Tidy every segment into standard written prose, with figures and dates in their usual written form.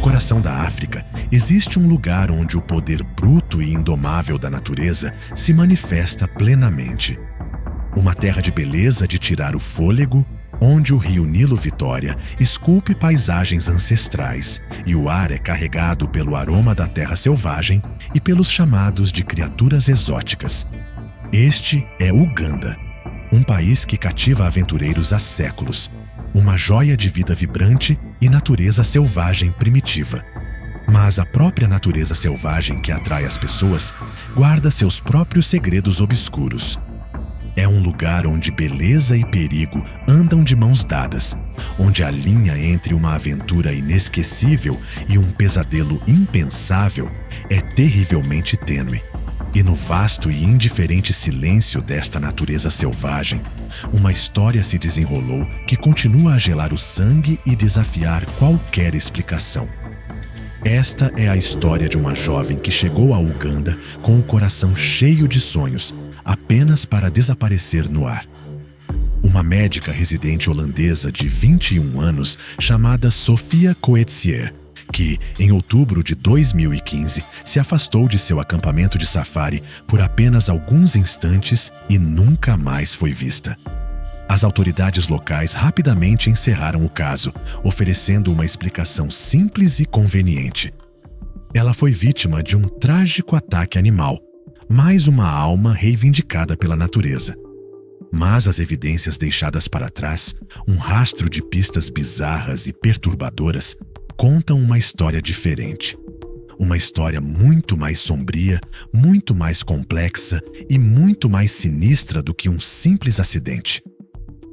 coração da África, existe um lugar onde o poder bruto e indomável da natureza se manifesta plenamente. Uma terra de beleza de tirar o fôlego, onde o rio Nilo Vitória esculpe paisagens ancestrais e o ar é carregado pelo aroma da terra selvagem e pelos chamados de criaturas exóticas. Este é Uganda, um país que cativa aventureiros há séculos, uma joia de vida vibrante e natureza selvagem primitiva. Mas a própria natureza selvagem que atrai as pessoas guarda seus próprios segredos obscuros. É um lugar onde beleza e perigo andam de mãos dadas, onde a linha entre uma aventura inesquecível e um pesadelo impensável é terrivelmente tênue. E no vasto e indiferente silêncio desta natureza selvagem, uma história se desenrolou que continua a gelar o sangue e desafiar qualquer explicação. Esta é a história de uma jovem que chegou a Uganda com o coração cheio de sonhos, apenas para desaparecer no ar. Uma médica residente holandesa de 21 anos chamada Sophia Coetzee, que, em outubro de 2015, se afastou de seu acampamento de safari por apenas alguns instantes e nunca mais foi vista. As autoridades locais rapidamente encerraram o caso, oferecendo uma explicação simples e conveniente. Ela foi vítima de um trágico ataque animal, mais uma alma reivindicada pela natureza. Mas as evidências deixadas para trás, um rastro de pistas bizarras e perturbadoras, contam uma história diferente. Uma história muito mais sombria, muito mais complexa e muito mais sinistra do que um simples acidente.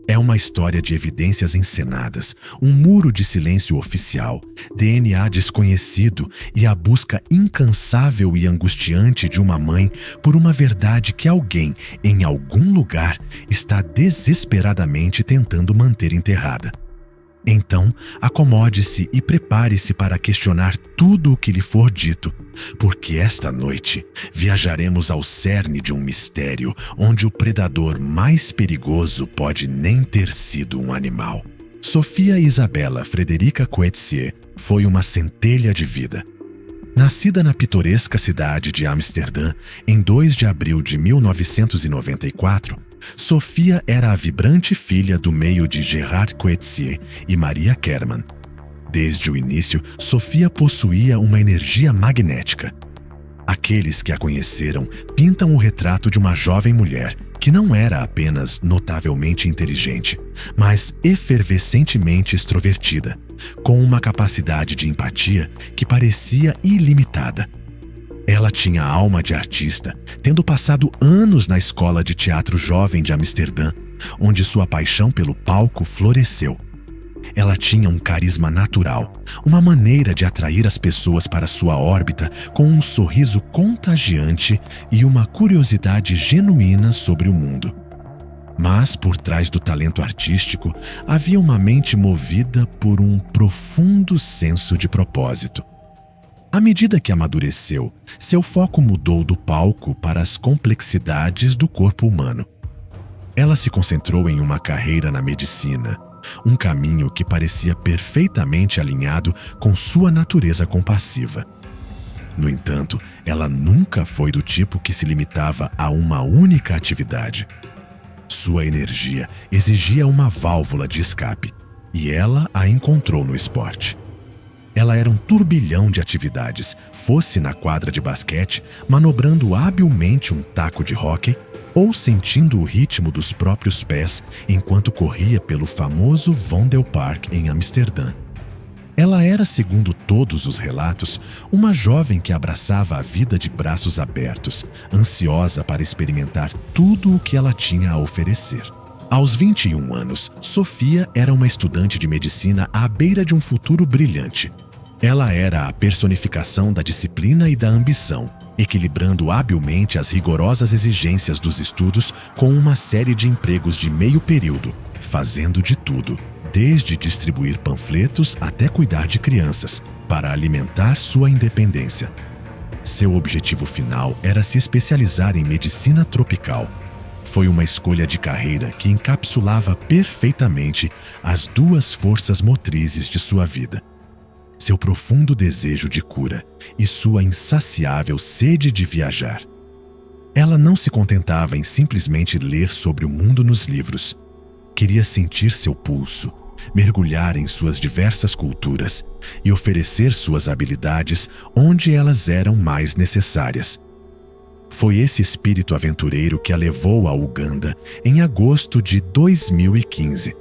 É uma história de evidências encenadas, um muro de silêncio oficial, DNA desconhecido e a busca incansável e angustiante de uma mãe por uma verdade que alguém, em algum lugar, está desesperadamente tentando manter enterrada. Então, acomode-se e prepare-se para questionar tudo o que lhe for dito, porque esta noite viajaremos ao cerne de um mistério onde o predador mais perigoso pode nem ter sido um animal. Sophia Isabella Frederica Coetzee foi uma centelha de vida. Nascida na pitoresca cidade de Amsterdã em 2 de abril de 1994, Sophia era a vibrante filha do meio de Gerard Coetzee e Maria Kerman. Desde o início, Sophia possuía uma energia magnética. Aqueles que a conheceram pintam o retrato de uma jovem mulher que não era apenas notavelmente inteligente, mas efervescentemente extrovertida, com uma capacidade de empatia que parecia ilimitada. Ela tinha alma de artista, tendo passado anos na escola de teatro jovem de Amsterdã, onde sua paixão pelo palco floresceu. Ela tinha um carisma natural, uma maneira de atrair as pessoas para sua órbita com um sorriso contagiante e uma curiosidade genuína sobre o mundo. Mas, por trás do talento artístico, havia uma mente movida por um profundo senso de propósito. À medida que amadureceu, seu foco mudou do palco para as complexidades do corpo humano. Ela se concentrou em uma carreira na medicina, um caminho que parecia perfeitamente alinhado com sua natureza compassiva. No entanto, ela nunca foi do tipo que se limitava a uma única atividade. Sua energia exigia uma válvula de escape, e ela a encontrou no esporte. Ela era um turbilhão de atividades, fosse na quadra de basquete, manobrando habilmente um taco de hóquei, ou sentindo o ritmo dos próprios pés enquanto corria pelo famoso Vondelpark em Amsterdã. Ela era, segundo todos os relatos, uma jovem que abraçava a vida de braços abertos, ansiosa para experimentar tudo o que ela tinha a oferecer. Aos 21 anos, Sophia era uma estudante de medicina à beira de um futuro brilhante. Ela era a personificação da disciplina e da ambição, equilibrando habilmente as rigorosas exigências dos estudos com uma série de empregos de meio período, fazendo de tudo, desde distribuir panfletos até cuidar de crianças, para alimentar sua independência. Seu objetivo final era se especializar em medicina tropical. Foi uma escolha de carreira que encapsulava perfeitamente as duas forças motrizes de sua vida. seu profundo desejo de cura e sua insaciável sede de viajar. Ela não se contentava em simplesmente ler sobre o mundo nos livros. Queria sentir seu pulso, mergulhar em suas diversas culturas e oferecer suas habilidades onde elas eram mais necessárias. Foi esse espírito aventureiro que a levou a Uganda em agosto de 2015.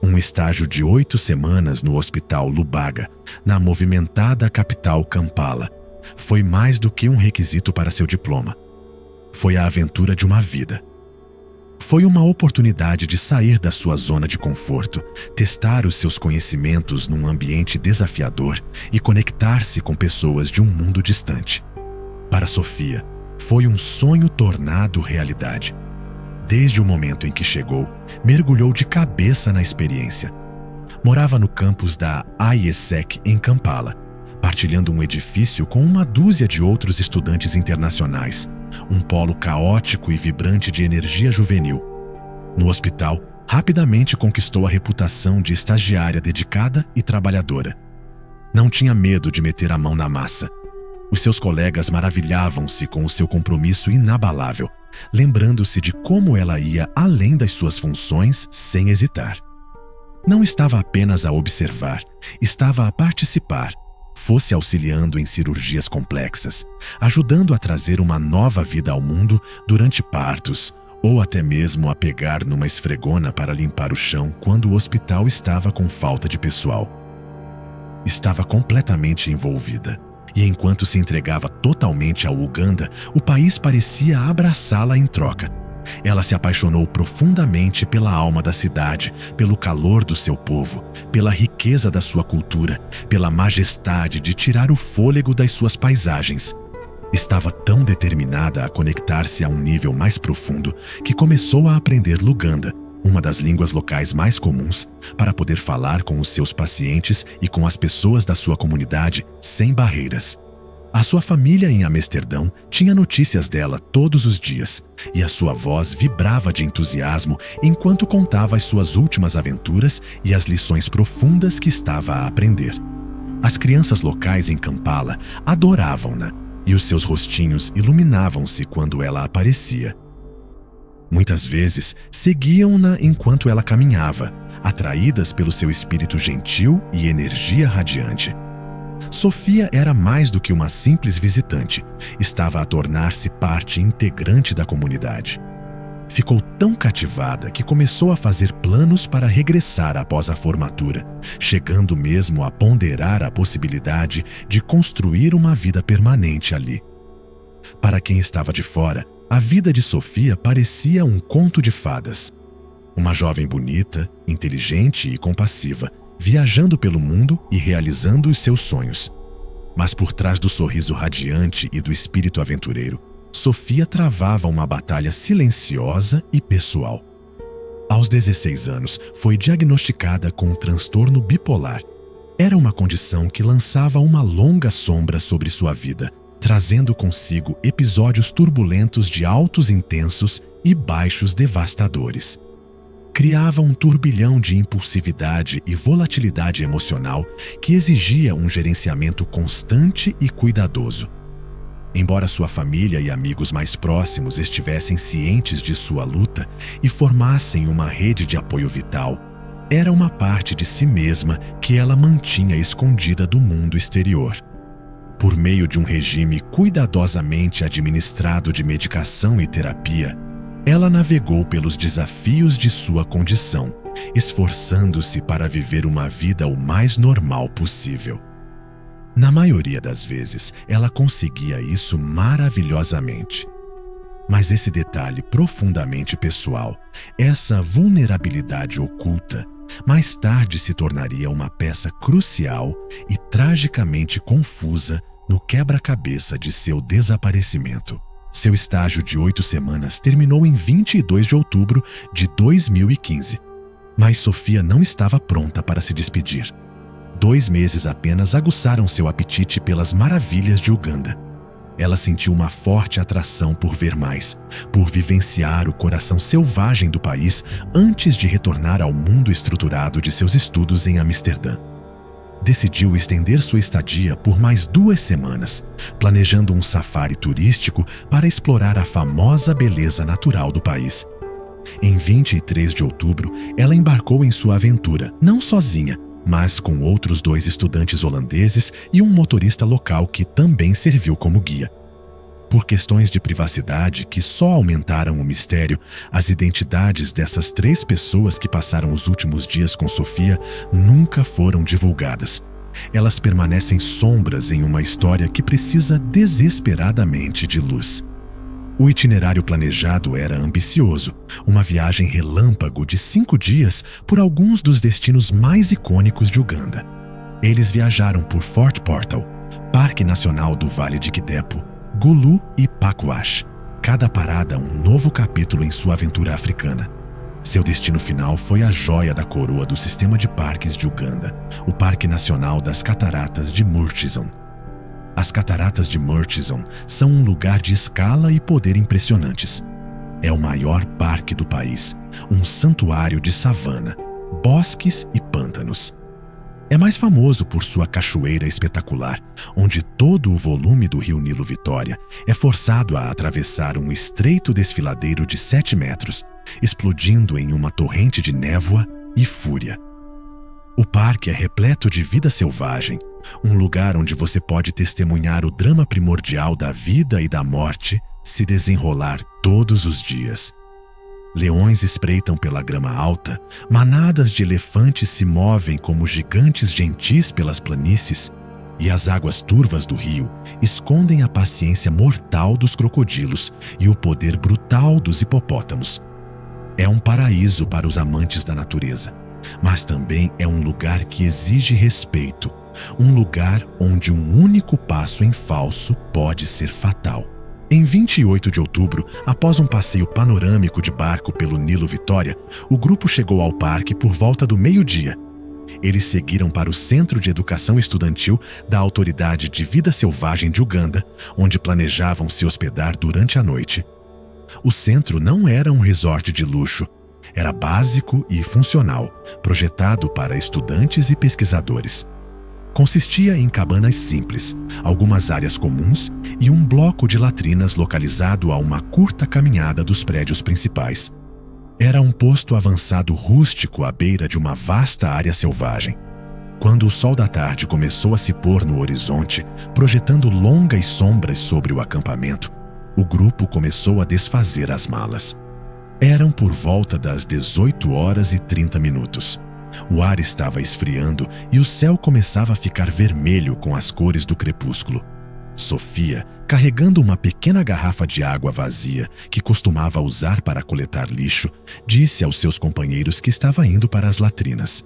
Um estágio de 8 semanas no Hospital Lubaga, na movimentada capital Kampala, foi mais do que um requisito para seu diploma. Foi a aventura de uma vida. Foi uma oportunidade de sair da sua zona de conforto, testar os seus conhecimentos num ambiente desafiador e conectar-se com pessoas de um mundo distante. Para Sofia, foi um sonho tornado realidade. Desde o momento em que chegou, mergulhou de cabeça na experiência. Morava no campus da IESEC em Kampala, partilhando um edifício com uma dúzia de outros estudantes internacionais, um polo caótico e vibrante de energia juvenil. No hospital, rapidamente conquistou a reputação de estagiária dedicada e trabalhadora. Não tinha medo de meter a mão na massa. Os seus colegas maravilhavam-se com o seu compromisso inabalável, lembrando-se de como ela ia além das suas funções sem hesitar. Não estava apenas a observar, estava a participar, fosse auxiliando em cirurgias complexas, ajudando a trazer uma nova vida ao mundo durante partos, ou até mesmo a pegar numa esfregona para limpar o chão quando o hospital estava com falta de pessoal. Estava completamente envolvida, e enquanto se entregava totalmente ao Uganda, o país parecia abraçá-la em troca. Ela se apaixonou profundamente pela alma da cidade, pelo calor do seu povo, pela riqueza da sua cultura, pela majestade de tirar o fôlego das suas paisagens. Estava tão determinada a conectar-se a um nível mais profundo que começou a aprender Luganda, uma das línguas locais mais comuns, para poder falar com os seus pacientes e com as pessoas da sua comunidade sem barreiras. A sua família em Amsterdão tinha notícias dela todos os dias, e a sua voz vibrava de entusiasmo enquanto contava as suas últimas aventuras e as lições profundas que estava a aprender. As crianças locais em Kampala adoravam-na, e os seus rostinhos iluminavam-se quando ela aparecia. Muitas vezes seguiam-na enquanto ela caminhava, atraídas pelo seu espírito gentil e energia radiante. Sofia era mais do que uma simples visitante, estava a tornar-se parte integrante da comunidade. Ficou tão cativada que começou a fazer planos para regressar após a formatura, chegando mesmo a ponderar a possibilidade de construir uma vida permanente ali. Para quem estava de fora, a vida de Sofia parecia um conto de fadas. Uma jovem bonita, inteligente e compassiva, viajando pelo mundo e realizando os seus sonhos. Mas por trás do sorriso radiante e do espírito aventureiro, Sofia travava uma batalha silenciosa e pessoal. Aos 16 anos, foi diagnosticada com um transtorno bipolar. Era uma condição que lançava uma longa sombra sobre sua vida, trazendo consigo episódios turbulentos de altos intensos e baixos devastadores. Criava um turbilhão de impulsividade e volatilidade emocional que exigia um gerenciamento constante e cuidadoso. Embora sua família e amigos mais próximos estivessem cientes de sua luta e formassem uma rede de apoio vital, era uma parte de si mesma que ela mantinha escondida do mundo exterior. Por meio de um regime cuidadosamente administrado de medicação e terapia, ela navegou pelos desafios de sua condição, esforçando-se para viver uma vida o mais normal possível. Na maioria das vezes, ela conseguia isso maravilhosamente. Mas esse detalhe profundamente pessoal, essa vulnerabilidade oculta, mais tarde se tornaria uma peça crucial e tragicamente confusa no quebra-cabeça de seu desaparecimento. Seu estágio de 8 semanas terminou em 22 de outubro de 2015. Mas Sofia não estava pronta para se despedir. 2 meses apenas aguçaram seu apetite pelas maravilhas de Uganda. Ela sentiu uma forte atração por ver mais, por vivenciar o coração selvagem do país antes de retornar ao mundo estruturado de seus estudos em Amsterdã. decidiu estender sua estadia por mais 2 semanas, planejando um safari turístico para explorar a famosa beleza natural do país. Em 23 de outubro, ela embarcou em sua aventura, não sozinha, mas com outros 2 estudantes holandeses e um motorista local que também serviu como guia. Por questões de privacidade que só aumentaram o mistério, as identidades dessas 3 pessoas que passaram os últimos dias com Sofia nunca foram divulgadas. Elas permanecem sombras em uma história que precisa desesperadamente de luz. O itinerário planejado era ambicioso, uma viagem relâmpago de 5 dias por alguns dos destinos mais icônicos de Uganda. Eles viajaram por Fort Portal, Parque Nacional do Vale de Kidepo, Gulu e Pakwash, cada parada um novo capítulo em sua aventura africana. Seu destino final foi a joia da coroa do sistema de parques de Uganda, o Parque Nacional das Cataratas de Murchison. As Cataratas de Murchison são um lugar de escala e poder impressionantes. É o maior parque do país, um santuário de savana, bosques e pântanos. É mais famoso por sua cachoeira espetacular, onde todo o volume do rio Nilo Vitória é forçado a atravessar um estreito desfiladeiro de 7 metros, explodindo em uma torrente de névoa e fúria. O parque é repleto de vida selvagem, um lugar onde você pode testemunhar o drama primordial da vida e da morte se desenrolar todos os dias. Leões espreitam pela grama alta, manadas de elefantes se movem como gigantes gentis pelas planícies, e as águas turvas do rio escondem a paciência mortal dos crocodilos e o poder brutal dos hipopótamos. É um paraíso para os amantes da natureza, mas também é um lugar que exige respeito, um lugar onde um único passo em falso pode ser fatal. Em 28 de outubro, após um passeio panorâmico de barco pelo Nilo Vitória, o grupo chegou ao parque por volta do meio-dia. Eles seguiram para o Centro de Educação Estudantil da Autoridade de Vida Selvagem de Uganda, onde planejavam se hospedar durante a noite. O centro não era um resort de luxo. Era básico e funcional, projetado para estudantes e pesquisadores. Consistia em cabanas simples, algumas áreas comuns e um bloco de latrinas localizado a uma curta caminhada dos prédios principais. Era um posto avançado rústico à beira de uma vasta área selvagem. Quando o sol da tarde começou a se pôr no horizonte, projetando longas sombras sobre o acampamento, o grupo começou a desfazer as malas. Eram por volta das 18h30. O ar estava esfriando e o céu começava a ficar vermelho com as cores do crepúsculo. Sofia, carregando uma pequena garrafa de água vazia que costumava usar para coletar lixo, disse aos seus companheiros que estava indo para as latrinas.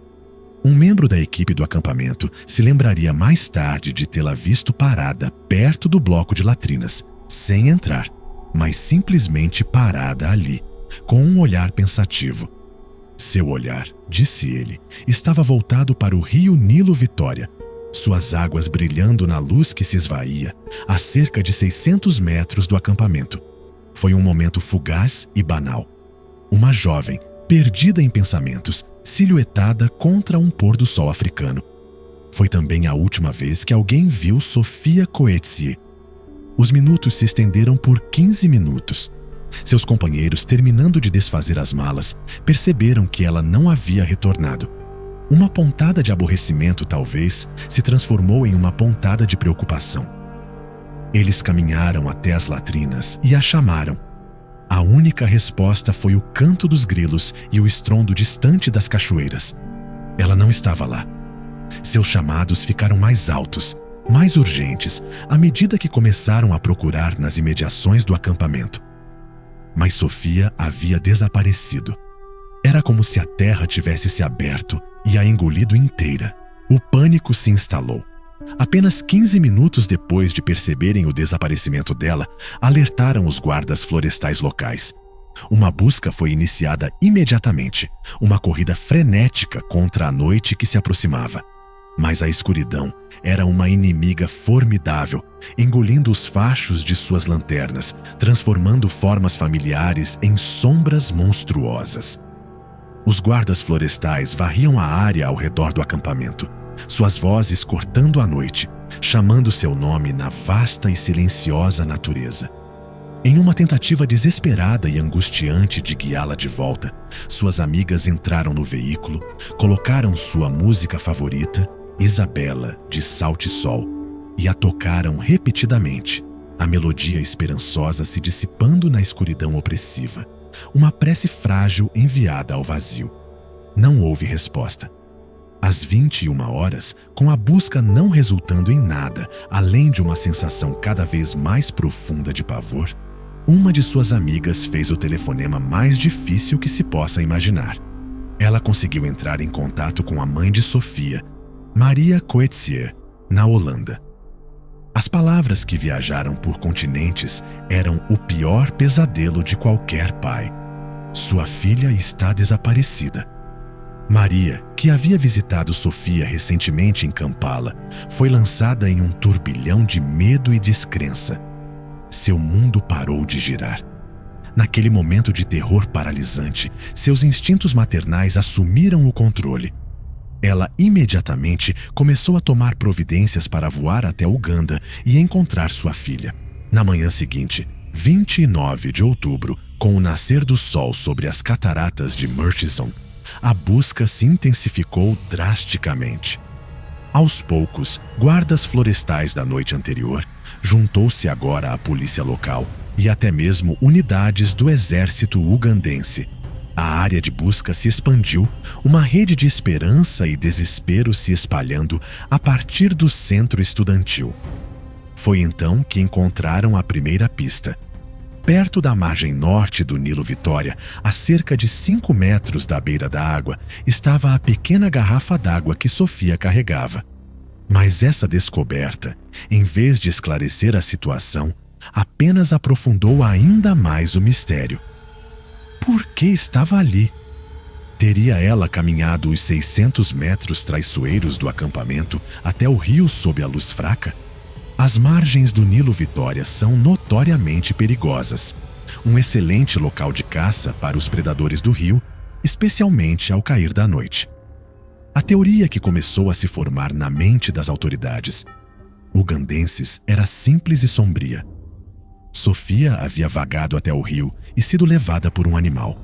Um membro da equipe do acampamento se lembraria mais tarde de tê-la visto parada perto do bloco de latrinas, sem entrar, mas simplesmente parada ali, com um olhar pensativo. Seu olhar, disse ele, estava voltado para o rio Nilo Vitória, suas águas brilhando na luz que se esvaía, a cerca de 600 metros do acampamento. Foi um momento fugaz e banal. Uma jovem, perdida em pensamentos, silhuetada contra um pôr do sol africano. Foi também a última vez que alguém viu Sofia Coetzee. Os minutos se estenderam por 15 minutos. Seus companheiros, terminando de desfazer as malas, perceberam que ela não havia retornado. Uma pontada de aborrecimento, talvez, se transformou em uma pontada de preocupação. Eles caminharam até as latrinas e a chamaram. A única resposta foi o canto dos grilos e o estrondo distante das cachoeiras. Ela não estava lá. Seus chamados ficaram mais altos, mais urgentes, à medida que começaram a procurar nas imediações do acampamento. Mas Sofia havia desaparecido. Era como se a terra tivesse se aberto e a engolido inteira. O pânico se instalou. Apenas 15 minutos depois de perceberem o desaparecimento dela, alertaram os guardas florestais locais. Uma busca foi iniciada imediatamente, uma corrida frenética contra a noite que se aproximava. Mas a escuridão era uma inimiga formidável, engolindo os fachos de suas lanternas, transformando formas familiares em sombras monstruosas. Os guardas florestais varriam a área ao redor do acampamento. suas vozes cortando a noite, chamando seu nome na vasta e silenciosa natureza. Em uma tentativa desesperada e angustiante de guiá-la de volta, suas amigas entraram no veículo, colocaram sua música favorita, Isabela, de Salt e Sol, e a tocaram repetidamente, a melodia esperançosa se dissipando na escuridão opressiva, uma prece frágil enviada ao vazio. Não houve resposta. Às 21h, com a busca não resultando em nada, além de uma sensação cada vez mais profunda de pavor, uma de suas amigas fez o telefonema mais difícil que se possa imaginar. Ela conseguiu entrar em contato com a mãe de Sofia, Maria Coetzee, na Holanda. As palavras que viajaram por continentes eram o pior pesadelo de qualquer pai. Sua filha está desaparecida. Maria, que havia visitado Sofia recentemente em Kampala, foi lançada em um turbilhão de medo e descrença. Seu mundo parou de girar. Naquele momento de terror paralisante, seus instintos maternais assumiram o controle. Ela imediatamente começou a tomar providências para voar até Uganda e encontrar sua filha. Na manhã seguinte, 29 de outubro, com o nascer do sol sobre as cataratas de Murchison, a busca se intensificou drasticamente. Aos poucos, guardas florestais da noite anterior juntou-se agora à polícia local e até mesmo unidades do exército ugandense. A área de busca se expandiu, uma rede de esperança e desespero se espalhando a partir do centro estudantil. Foi então que encontraram a primeira pista. Perto da margem norte do Nilo Vitória, a cerca de 5 metros da beira da água, estava a pequena garrafa d'água que Sofia carregava. Mas essa descoberta, em vez de esclarecer a situação, apenas aprofundou ainda mais o mistério. Por que estava ali? Teria ela caminhado os 600 metros traiçoeiros do acampamento até o rio sob a luz fraca? As margens do Nilo Vitória são notoriamente perigosas, um excelente local de caça para os predadores do rio, especialmente ao cair da noite. A teoria que começou a se formar na mente das autoridades ugandenses era simples e sombria. Sofia havia vagado até o rio e sido levada por um animal.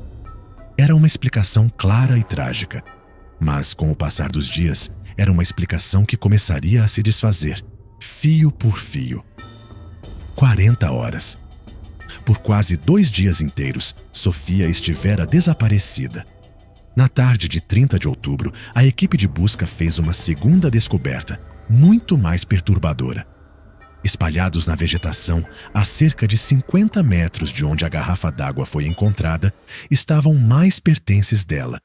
Era uma explicação clara e trágica, mas com o passar dos dias, era uma explicação que começaria a se desfazer, fio por fio. 40 horas. Por quase 2 dias inteiros, Sofia estivera desaparecida. Na tarde de 30 de outubro, a equipe de busca fez uma segunda descoberta, muito mais perturbadora. Espalhados na vegetação, a cerca de 50 metros de onde a garrafa d'água foi encontrada, estavam mais pertences dela.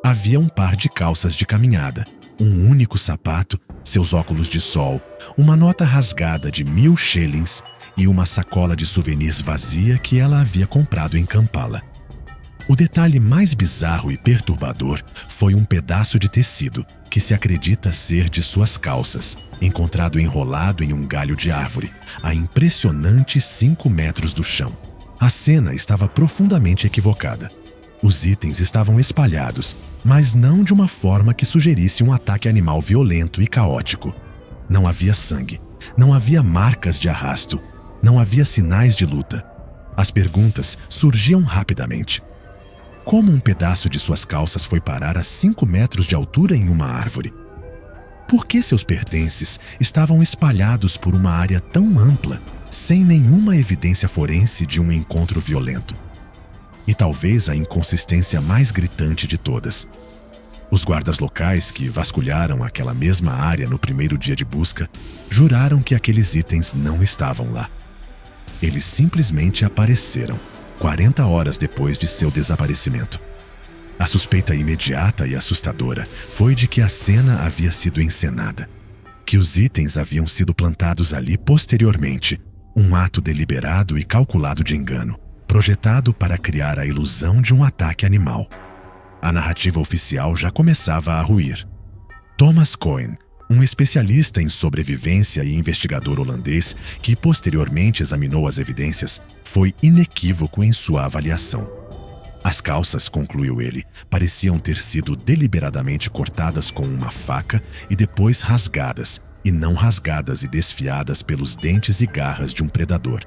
Havia um par de calças de caminhada, um único sapato, seus óculos de sol, uma nota rasgada de 1.000 shillings e uma sacola de souvenirs vazia que ela havia comprado em Kampala. O detalhe mais bizarro e perturbador foi um pedaço de tecido, que se acredita ser de suas calças, encontrado enrolado em um galho de árvore, a impressionantes 5 metros do chão. A cena estava profundamente equivocada. Os itens estavam espalhados, mas não de uma forma que sugerisse um ataque animal violento e caótico. Não havia sangue, não havia marcas de arrasto, não havia sinais de luta. As perguntas surgiam rapidamente. Como um pedaço de suas calças foi parar a 5 metros de altura em uma árvore? Por que seus pertences estavam espalhados por uma área tão ampla, sem nenhuma evidência forense de um encontro violento? E talvez a inconsistência mais gritante de todas. Os guardas locais que vasculharam aquela mesma área no primeiro dia de busca juraram que aqueles itens não estavam lá. Eles simplesmente apareceram 40 horas depois de seu desaparecimento. A suspeita imediata e assustadora foi de que a cena havia sido encenada, que os itens haviam sido plantados ali posteriormente, um ato deliberado e calculado de engano, projetado para criar a ilusão de um ataque animal. A narrativa oficial já começava a ruir. Thomas Cohen, um especialista em sobrevivência e investigador holandês que posteriormente examinou as evidências, foi inequívoco em sua avaliação. As calças, concluiu ele, pareciam ter sido deliberadamente cortadas com uma faca e depois rasgadas, e não rasgadas e desfiadas pelos dentes e garras de um predador.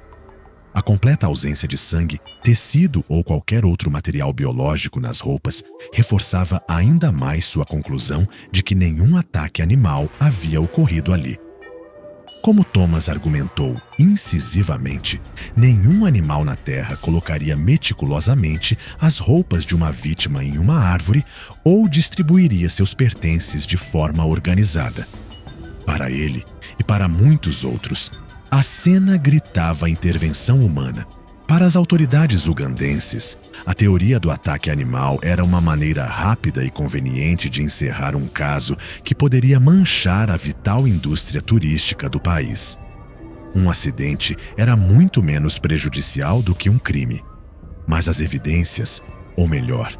A completa ausência de sangue, tecido ou qualquer outro material biológico nas roupas reforçava ainda mais sua conclusão de que nenhum ataque animal havia ocorrido ali. Como Thomas argumentou incisivamente, nenhum animal na Terra colocaria meticulosamente as roupas de uma vítima em uma árvore ou distribuiria seus pertences de forma organizada. Para ele e para muitos outros, a cena gritava a intervenção humana. Para as autoridades ugandenses, a teoria do ataque animal era uma maneira rápida e conveniente de encerrar um caso que poderia manchar a vital indústria turística do país. Um acidente era muito menos prejudicial do que um crime, mas as evidências, ou melhor,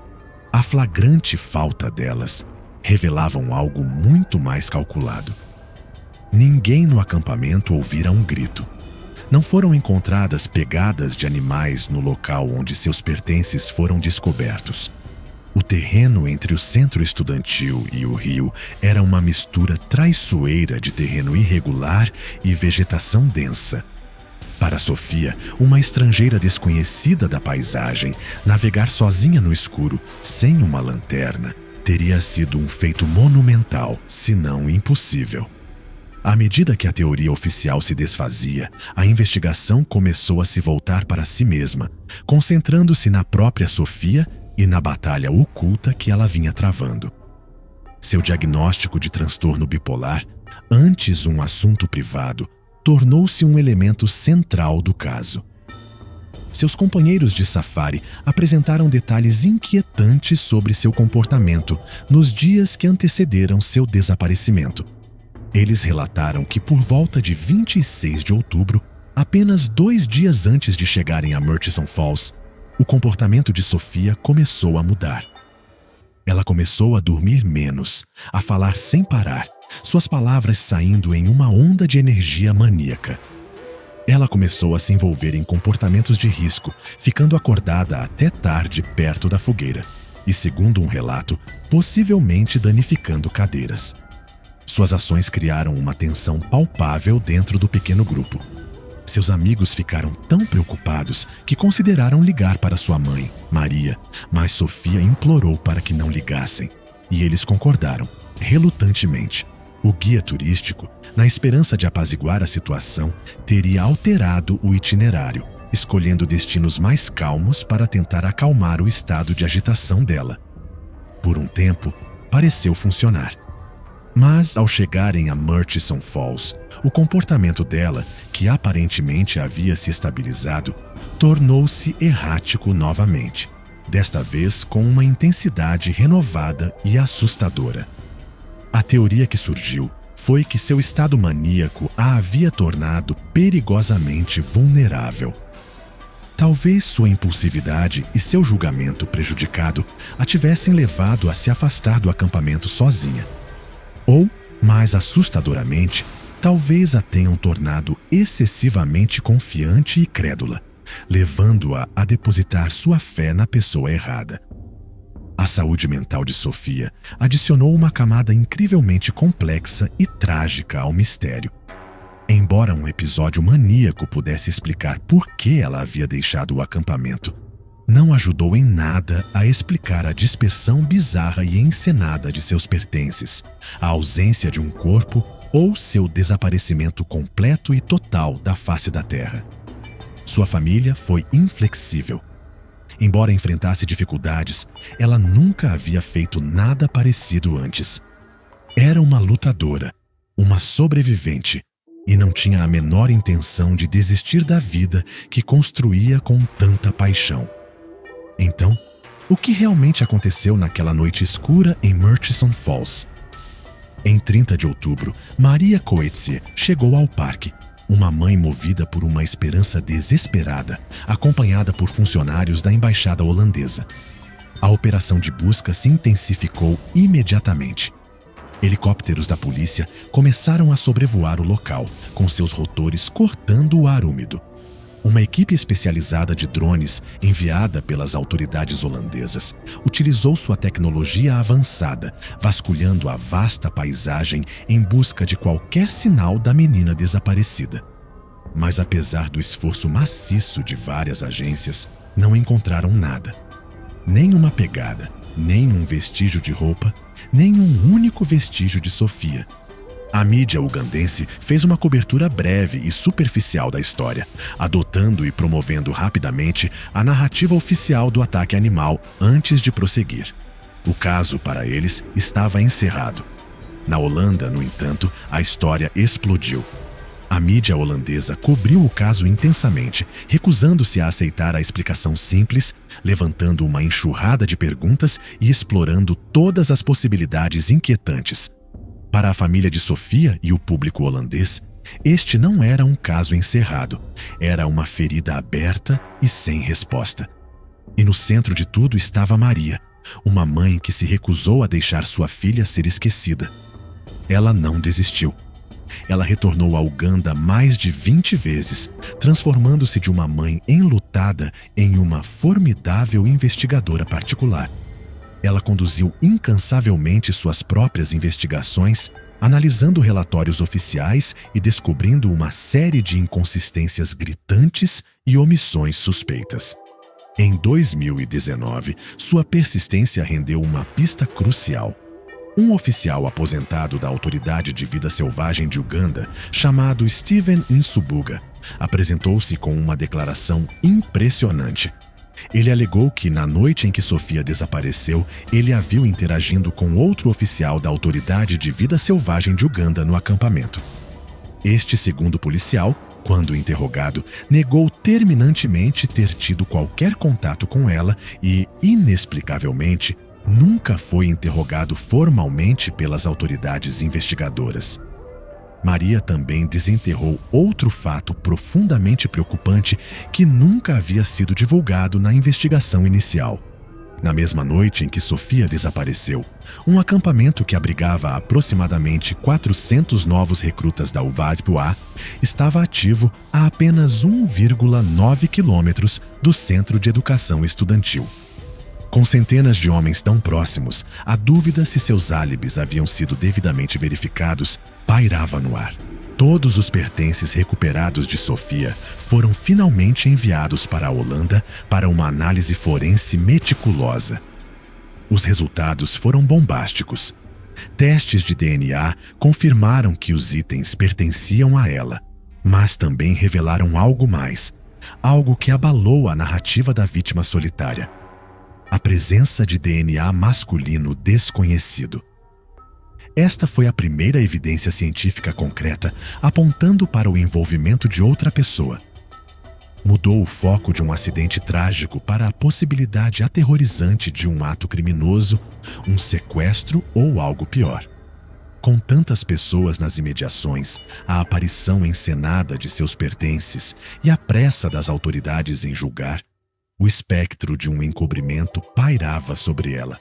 a flagrante falta delas, revelavam algo muito mais calculado. Ninguém no acampamento ouvira um grito. Não foram encontradas pegadas de animais no local onde seus pertences foram descobertos. O terreno entre o centro estudantil e o rio era uma mistura traiçoeira de terreno irregular e vegetação densa. Para Sofia, uma estrangeira desconhecida da paisagem, navegar sozinha no escuro, sem uma lanterna, teria sido um feito monumental, se não impossível. À medida que a teoria oficial se desfazia, a investigação começou a se voltar para si mesma, concentrando-se na própria Sofia e na batalha oculta que ela vinha travando. Seu diagnóstico de transtorno bipolar, antes um assunto privado, tornou-se um elemento central do caso. Seus companheiros de safari apresentaram detalhes inquietantes sobre seu comportamento nos dias que antecederam seu desaparecimento. Eles relataram que por volta de 26 de outubro, apenas 2 dias antes de chegarem a Murchison Falls, o comportamento de Sofia começou a mudar. Ela começou a dormir menos, a falar sem parar, suas palavras saindo em uma onda de energia maníaca. Ela começou a se envolver em comportamentos de risco, ficando acordada até tarde perto da fogueira e, segundo um relato, possivelmente danificando cadeiras. Suas ações criaram uma tensão palpável dentro do pequeno grupo. Seus amigos ficaram tão preocupados que consideraram ligar para sua mãe, Maria, mas Sofia implorou para que não ligassem, e eles concordaram, relutantemente. O guia turístico, na esperança de apaziguar a situação, teria alterado o itinerário, escolhendo destinos mais calmos para tentar acalmar o estado de agitação dela. Por um tempo, pareceu funcionar. Mas, ao chegarem a Murchison Falls, o comportamento dela, que aparentemente havia se estabilizado, tornou-se errático novamente, desta vez com uma intensidade renovada e assustadora. A teoria que surgiu foi que seu estado maníaco a havia tornado perigosamente vulnerável. Talvez sua impulsividade e seu julgamento prejudicado a tivessem levado a se afastar do acampamento sozinha. Ou, mais assustadoramente, talvez a tenham tornado excessivamente confiante e crédula, levando-a a depositar sua fé na pessoa errada. A saúde mental de Sofia adicionou uma camada incrivelmente complexa e trágica ao mistério. Embora um episódio maníaco pudesse explicar por que ela havia deixado o acampamento, não ajudou em nada a explicar a dispersão bizarra e encenada de seus pertences, a ausência de um corpo ou seu desaparecimento completo e total da face da terra. Sua família foi inflexível. Embora enfrentasse dificuldades, ela nunca havia feito nada parecido antes. Era uma lutadora, uma sobrevivente, e não tinha a menor intenção de desistir da vida que construía com tanta paixão. Então, o que realmente aconteceu naquela noite escura em Murchison Falls? Em 30 de outubro, Maria Coetzee chegou ao parque, uma mãe movida por uma esperança desesperada, acompanhada por funcionários da embaixada holandesa. A operação de busca se intensificou imediatamente. Helicópteros da polícia começaram a sobrevoar o local, com seus rotores cortando o ar úmido. Uma equipe especializada de drones, enviada pelas autoridades holandesas, utilizou sua tecnologia avançada, vasculhando a vasta paisagem em busca de qualquer sinal da menina desaparecida. Mas apesar do esforço maciço de várias agências, não encontraram nada. Nem uma pegada, nem um vestígio de roupa, nem um único vestígio de Sofia. A mídia ugandense fez uma cobertura breve e superficial da história, adotando e promovendo rapidamente a narrativa oficial do ataque animal antes de prosseguir. O caso, para eles, estava encerrado. Na Holanda, no entanto, a história explodiu. A mídia holandesa cobriu o caso intensamente, recusando-se a aceitar a explicação simples, levantando uma enxurrada de perguntas e explorando todas as possibilidades inquietantes. Para a família de Sofia e o público holandês, este não era um caso encerrado, era uma ferida aberta e sem resposta. E no centro de tudo estava Maria, uma mãe que se recusou a deixar sua filha ser esquecida. Ela não desistiu. Ela retornou a Uganda mais de 20 vezes, transformando-se de uma mãe enlutada em uma formidável investigadora particular. Ela conduziu incansavelmente suas próprias investigações, analisando relatórios oficiais e descobrindo uma série de inconsistências gritantes e omissões suspeitas. Em 2019, sua persistência rendeu uma pista crucial. Um oficial aposentado da Autoridade de Vida Selvagem de Uganda, chamado Steven Nsubuga, apresentou-se com uma declaração impressionante. Ele alegou que, na noite em que Sofia desapareceu, ele a viu interagindo com outro oficial da Autoridade de Vida Selvagem de Uganda no acampamento. Este segundo policial, quando interrogado, negou terminantemente ter tido qualquer contato com ela e, inexplicavelmente, nunca foi interrogado formalmente pelas autoridades investigadoras. Maria também desenterrou outro fato profundamente preocupante que nunca havia sido divulgado na investigação inicial. Na mesma noite em que Sofia desapareceu, um acampamento que abrigava aproximadamente 400 novos recrutas da UVADPUA estava ativo a apenas 1,9 quilômetros do Centro de Educação Estudantil. Com centenas de homens tão próximos, a dúvida se seus álibis haviam sido devidamente verificados pairava no ar. Todos os pertences recuperados de Sofia foram finalmente enviados para a Holanda para uma análise forense meticulosa. Os resultados foram bombásticos. Testes de DNA confirmaram que os itens pertenciam a ela, mas também revelaram algo mais, algo que abalou a narrativa da vítima solitária: a presença de DNA masculino desconhecido. Esta foi a primeira evidência científica concreta apontando para o envolvimento de outra pessoa. Mudou o foco de um acidente trágico para a possibilidade aterrorizante de um ato criminoso, um sequestro ou algo pior. Com tantas pessoas nas imediações, a aparição encenada de seus pertences e a pressa das autoridades em julgar, o espectro de um encobrimento pairava sobre ela.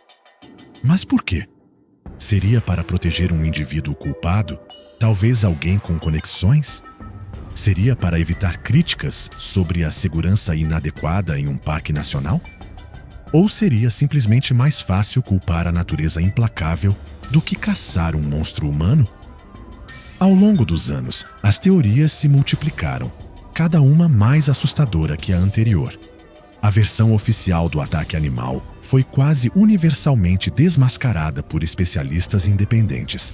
Mas por quê? Seria para proteger um indivíduo culpado? Talvez alguém com conexões? Seria para evitar críticas sobre a segurança inadequada em um parque nacional? Ou seria simplesmente mais fácil culpar a natureza implacável do que caçar um monstro humano? Ao longo dos anos, as teorias se multiplicaram, cada uma mais assustadora que a anterior. A versão oficial do ataque animal foi quase universalmente desmascarada por especialistas independentes.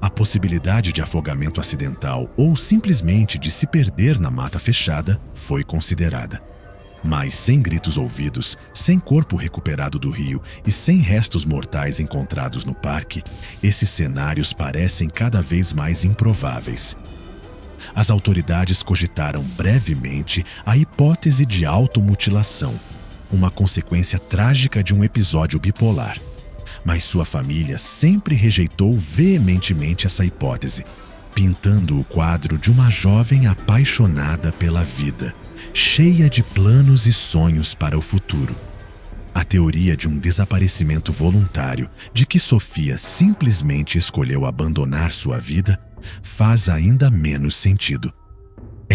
A possibilidade de afogamento acidental ou simplesmente de se perder na mata fechada foi considerada. Mas sem gritos ouvidos, sem corpo recuperado do rio e sem restos mortais encontrados no parque, esses cenários parecem cada vez mais improváveis. As autoridades cogitaram brevemente a hipótese de automutilação, uma consequência trágica de um episódio bipolar. Mas sua família sempre rejeitou veementemente essa hipótese, pintando o quadro de uma jovem apaixonada pela vida, cheia de planos e sonhos para o futuro. A teoria de um desaparecimento voluntário, de que Sofia simplesmente escolheu abandonar sua vida, faz ainda menos sentido.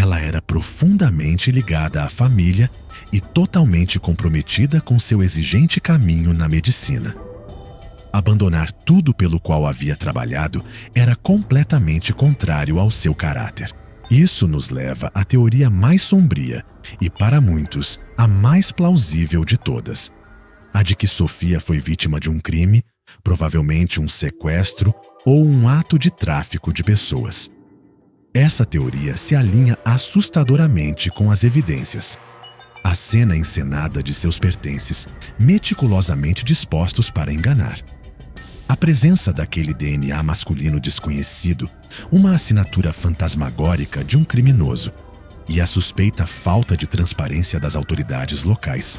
ela era profundamente ligada à família e totalmente comprometida com seu exigente caminho na medicina. Abandonar tudo pelo qual havia trabalhado era completamente contrário ao seu caráter. Isso nos leva à teoria mais sombria e, para muitos, a mais plausível de todas: a de que Sofia foi vítima de um crime, provavelmente um sequestro ou um ato de tráfico de pessoas. Essa teoria se alinha assustadoramente com as evidências. A cena encenada de seus pertences, meticulosamente dispostos para enganar. A presença daquele DNA masculino desconhecido, uma assinatura fantasmagórica de um criminoso, e a suspeita falta de transparência das autoridades locais.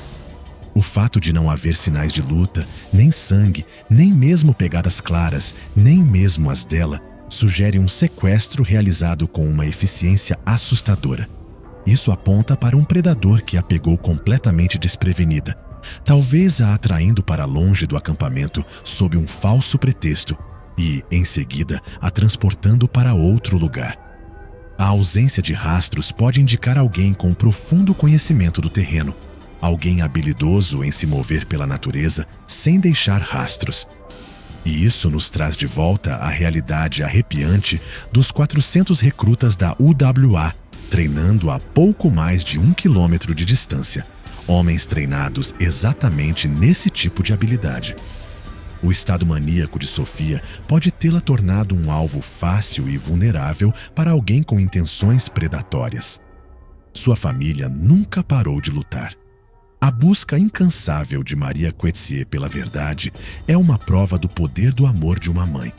O fato de não haver sinais de luta, nem sangue, nem mesmo pegadas claras, nem mesmo as dela, sugere um sequestro realizado com uma eficiência assustadora. Isso aponta para um predador que a pegou completamente desprevenida, talvez a atraindo para longe do acampamento sob um falso pretexto e, em seguida, a transportando para outro lugar. A ausência de rastros pode indicar alguém com profundo conhecimento do terreno, alguém habilidoso em se mover pela natureza sem deixar rastros. E isso nos traz de volta à realidade arrepiante dos 400 recrutas da UWA, treinando a pouco mais de 1 quilômetro de distância. Homens treinados exatamente nesse tipo de habilidade. O estado maníaco de Sofia pode tê-la tornado um alvo fácil e vulnerável para alguém com intenções predatórias. Sua família nunca parou de lutar. A busca incansável de Maria Coetzee pela verdade é uma prova do poder do amor de uma mãe.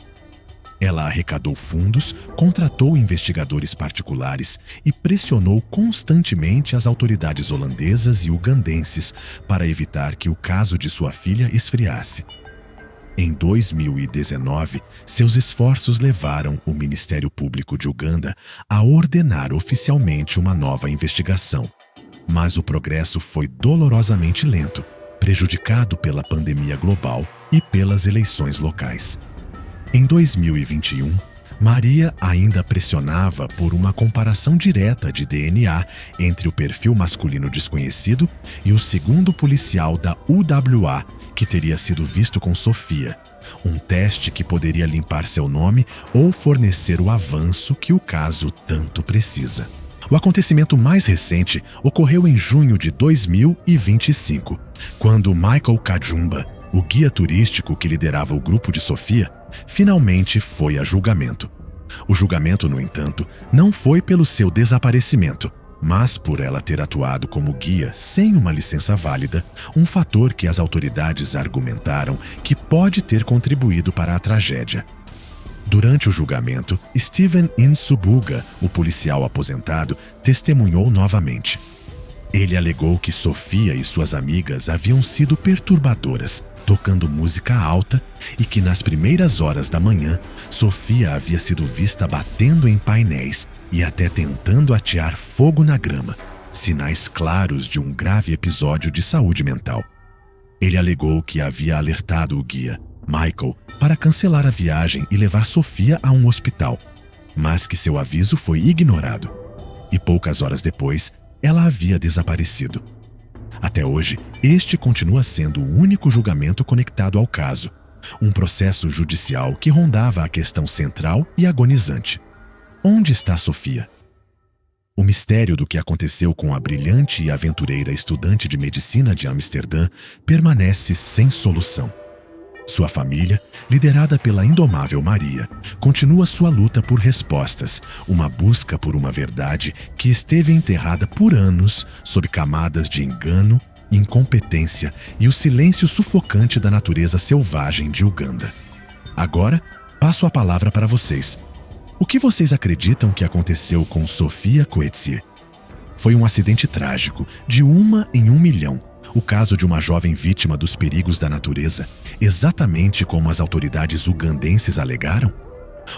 Ela arrecadou fundos, contratou investigadores particulares e pressionou constantemente as autoridades holandesas e ugandenses para evitar que o caso de sua filha esfriasse. Em 2019, seus esforços levaram o Ministério Público de Uganda a ordenar oficialmente uma nova investigação. Mas o progresso foi dolorosamente lento, prejudicado pela pandemia global e pelas eleições locais. Em 2021, Maria ainda pressionava por uma comparação direta de DNA entre o perfil masculino desconhecido e o segundo policial da UWA, que teria sido visto com Sofia, um teste que poderia limpar seu nome ou fornecer o avanço que o caso tanto precisa. O acontecimento mais recente ocorreu em junho de 2025, quando Michael Kajumba, o guia turístico que liderava o grupo de Sofia, finalmente foi a julgamento. O julgamento, no entanto, não foi pelo seu desaparecimento, mas por ela ter atuado como guia sem uma licença válida, um fator que as autoridades argumentaram que pode ter contribuído para a tragédia. Durante o julgamento, Steven Insubuga, o policial aposentado, testemunhou novamente. Ele alegou que Sofia e suas amigas haviam sido perturbadoras, tocando música alta, e que nas primeiras horas da manhã, Sofia havia sido vista batendo em painéis e até tentando atear fogo na grama, sinais claros de um grave episódio de saúde mental. Ele alegou que havia alertado o guia, Michael, para cancelar a viagem e levar Sofia a um hospital, mas que seu aviso foi ignorado. E poucas horas depois, ela havia desaparecido. Até hoje, este continua sendo o único julgamento conectado ao caso, um processo judicial que rondava a questão central e agonizante. Onde está Sofia? O mistério do que aconteceu com a brilhante e aventureira estudante de medicina de Amsterdã permanece sem solução. Sua família, liderada pela indomável Maria, continua sua luta por respostas, uma busca por uma verdade que esteve enterrada por anos sob camadas de engano, incompetência e o silêncio sufocante da natureza selvagem de Uganda. Agora, passo a palavra para vocês. O que vocês acreditam que aconteceu com Sofia Coetzee? Foi um acidente trágico, de 1 em 1 milhão. O caso de uma jovem vítima dos perigos da natureza, exatamente como as autoridades ugandenses alegaram?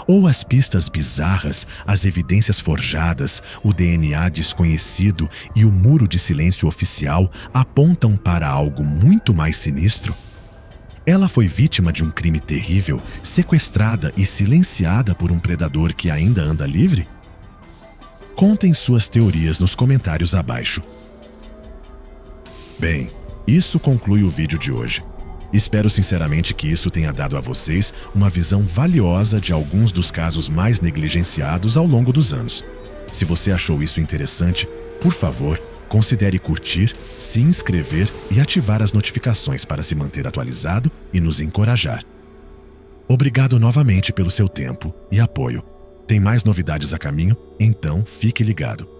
Ou as pistas bizarras, as evidências forjadas, o DNA desconhecido e o muro de silêncio oficial apontam para algo muito mais sinistro? Ela foi vítima de um crime terrível, sequestrada e silenciada por um predador que ainda anda livre? Contem suas teorias nos comentários abaixo. Bem, isso conclui o vídeo de hoje. Espero sinceramente que isso tenha dado a vocês uma visão valiosa de alguns dos casos mais negligenciados ao longo dos anos. Se você achou isso interessante, por favor, considere curtir, se inscrever e ativar as notificações para se manter atualizado e nos encorajar. Obrigado novamente pelo seu tempo e apoio. Tem mais novidades a caminho, então fique ligado.